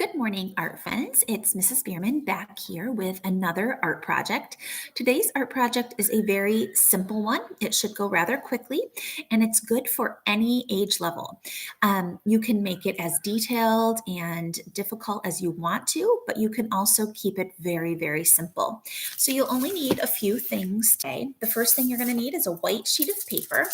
Good morning, art friends. It's Mrs. Bierman back here with another art project. Today's art project is a very simple one. It should go rather quickly, and it's good for any age level. You can make it as detailed and difficult as you want to, but you can also keep it very, very simple. So you'll only need a few things today. The first thing you're going to need is a white sheet of paper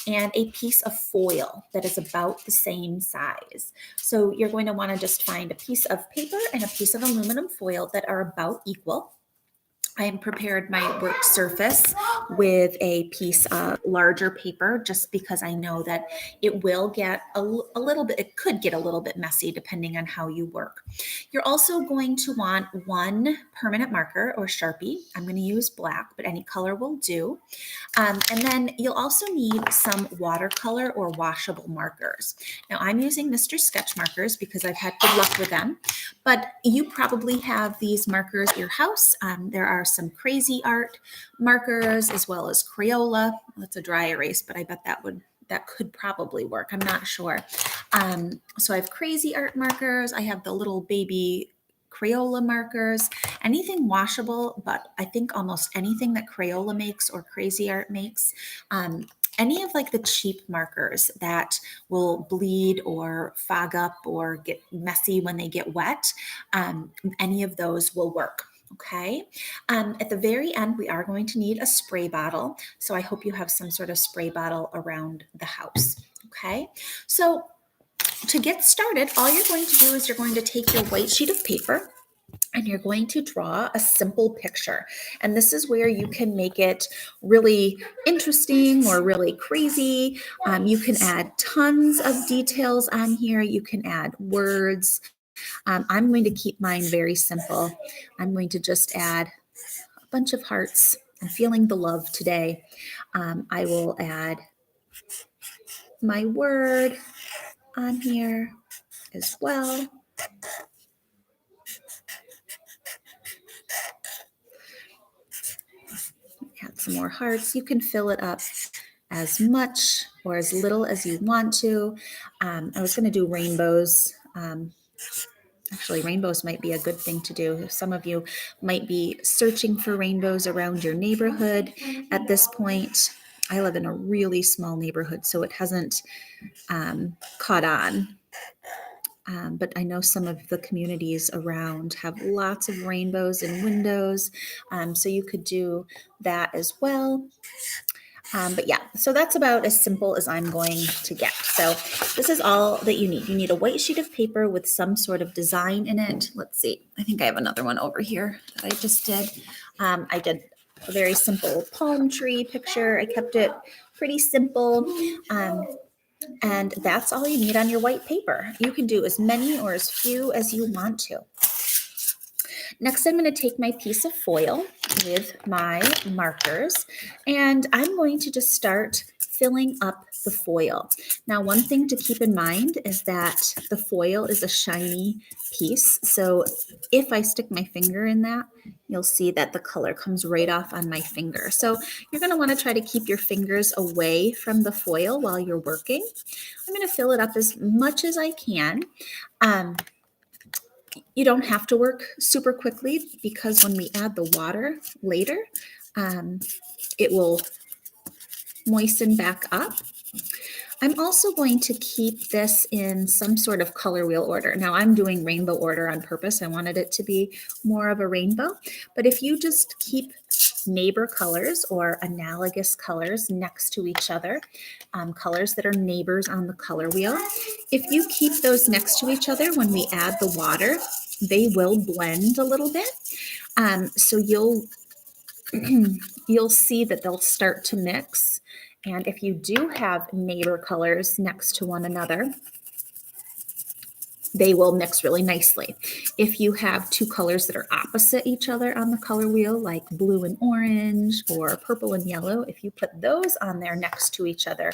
and a piece of foil that is about the same size. So you're going to want to just find a piece of paper and a piece of aluminum foil that are about equal. I prepared my work surface with a piece of larger paper just because I know that it will get a little bit, it could get a little bit messy depending on how you work. You're also going to want one permanent marker or Sharpie. I'm going to use black, but any color will do. And then you'll also need some watercolor or washable markers. Now I'm using Mr. Sketch markers because I've had good luck with them, but you probably have these markers at your house. There are some crazy art markers as well as Crayola. That's a dry erase, but I bet that could probably work. I'm not sure. So I have crazy art markers. I have the little baby Crayola markers, anything washable, but I think almost anything that Crayola makes or Crazy Art makes, any of like the cheap markers that will bleed or fog up or get messy when they get wet, any of those will work. Okay. At the very end, we are going to need a spray bottle. So I hope you have some sort of spray bottle around the house. Okay. So to get started, all you're going to do is you're going to take your white sheet of paper and you're going to draw a simple picture. And this is where you can make it really interesting or really crazy. You can add tons of details on here. You can add words. I'm going to keep mine very simple. I'm going to just add a bunch of hearts. I'm feeling the love today. I will add my word on here as well. Add some more hearts. You can fill it up as much or as little as you want to. I was going to do rainbows. Actually, rainbows might be a good thing to do. Some of you might be searching for rainbows around your neighborhood at this point. I live in a really small neighborhood, so it hasn't caught on. But I know some of the communities around have lots of rainbows in windows, so you could do that as well. But yeah, so that's about as simple as I'm going to get. So this is all that you need. You need a white sheet of paper with some sort of design in it. Let's see. I think I have another one over here that I just did. I did a very simple palm tree picture. I kept it pretty simple. And that's all you need on your white paper. You can do as many or as few as you want to. Next, I'm going to take my piece of foil with my markers, and I'm going to just start filling up the foil. Now, one thing to keep in mind is that the foil is a shiny piece, so if I stick my finger in that, you'll see that the color comes right off on my finger. So you're going to want to try to keep your fingers away from the foil while you're working. I'm going to fill it up as much as I can. You don't have to work super quickly because when we add the water later, it will moisten back up. I'm also going to keep this in some sort of color wheel order. Now I'm doing rainbow order on purpose. I wanted it to be more of a rainbow, but if you just keep neighbor colors or analogous colors next to each other, colors that are neighbors on the color wheel, if you keep those next to each other when we add the water, they will blend a little bit. So you'll see that they'll start to mix. And if you do have neighbor colors next to one another, they will mix really nicely. If you have two colors that are opposite each other on the color wheel, like blue and orange or purple and yellow, if you put those on there next to each other,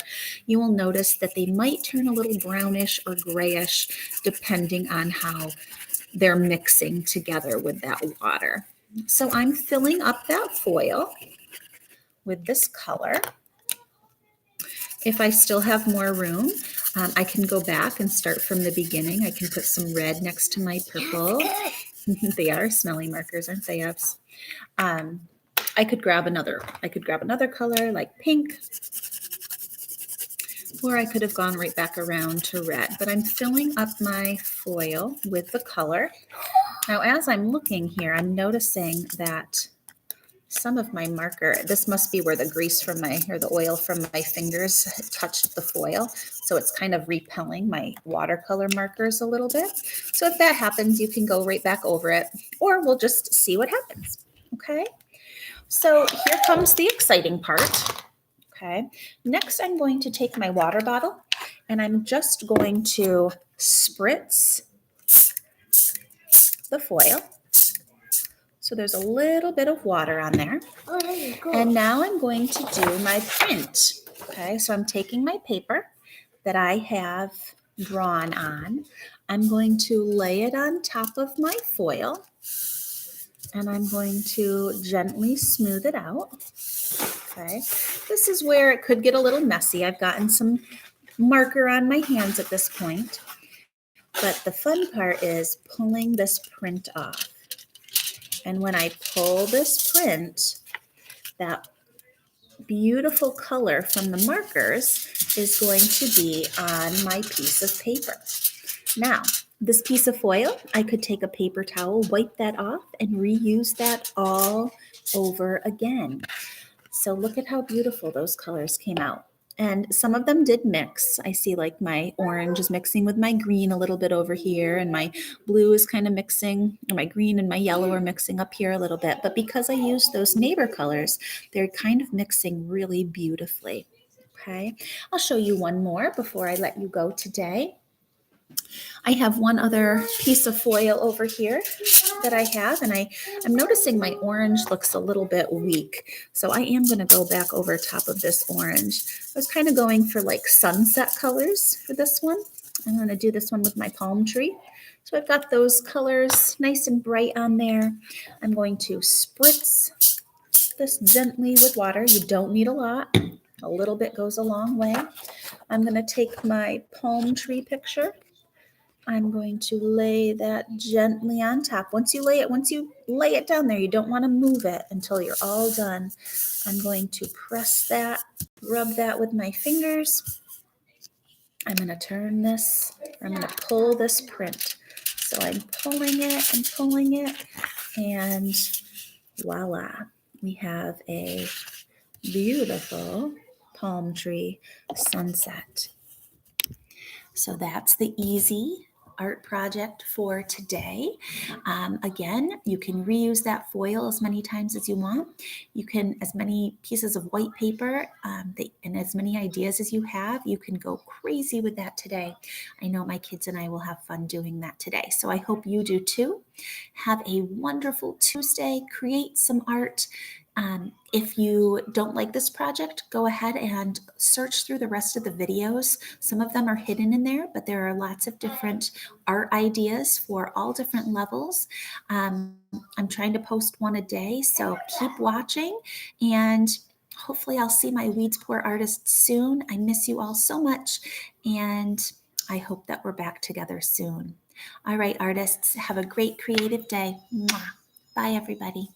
you will notice that they might turn a little brownish or grayish depending on how they're mixing together with that water. So I'm filling up that foil with this color. If I still have more room, I can go back and start from the beginning. I can put some red next to my purple. They are smelly markers, aren't they, Ebbs? I could grab another color like pink, or I could have gone right back around to red, but I'm filling up my foil with the color. Now, as I'm looking here, I'm noticing that some of my marker, this must be where the grease from or the oil from my fingers touched the foil. So it's kind of repelling my watercolor markers a little bit. So if that happens, you can go right back over it, or we'll just see what happens. Okay. So here comes the exciting part. Okay. Next, I'm going to take my water bottle and I'm just going to spritz the foil. So there's a little bit of water on there. And now I'm going to do my print. Okay, so I'm taking my paper that I have drawn on. I'm going to lay it on top of my foil. And I'm going to gently smooth it out. Okay, this is where it could get a little messy. I've gotten some marker on my hands at this point. But the fun part is pulling this print off. And when I pull this print, that beautiful color from the markers is going to be on my piece of paper. Now, this piece of foil, I could take a paper towel, wipe that off, and reuse that all over again. So look at how beautiful those colors came out. And some of them did mix. I see like my orange is mixing with my green a little bit over here, and my blue is kind of mixing, or my green and my yellow are mixing up here a little bit. But because I used those neighbor colors, they're kind of mixing really beautifully. Okay, I'll show you one more before I let you go today. I have one other piece of foil over here that I have, and I'm noticing my orange looks a little bit weak. So I am going to go back over top of this orange. I was kind of going for like sunset colors for this one. I'm going to do this one with my palm tree. So I've got those colors nice and bright on there. I'm going to spritz this gently with water. You don't need a lot. A little bit goes a long way. I'm going to take my palm tree picture. I'm going to lay that gently on top. Once you lay it down there, you don't want to move it until you're all done. I'm going to press that, rub that with my fingers. I'm going to turn this, I'm going to pull this print. So I'm pulling it, and voila, we have a beautiful palm tree sunset. So that's the easy art project for today. Again, you can reuse that foil as many times as you want. You can, as many pieces of white paper and as many ideas as you have, you can go crazy with that today. I know my kids and I will have fun doing that today. So I hope you do too. Have a wonderful Tuesday. Create some art. If you don't like this project, go ahead and search through the rest of the videos. Some of them are hidden in there, but there are lots of different art ideas for all different levels. I'm trying to post one a day, so keep watching, and hopefully I'll see my Weeds Pour artists soon. I miss you all so much, and I hope that we're back together soon. All right, artists, have a great creative day. Mwah. Bye, everybody.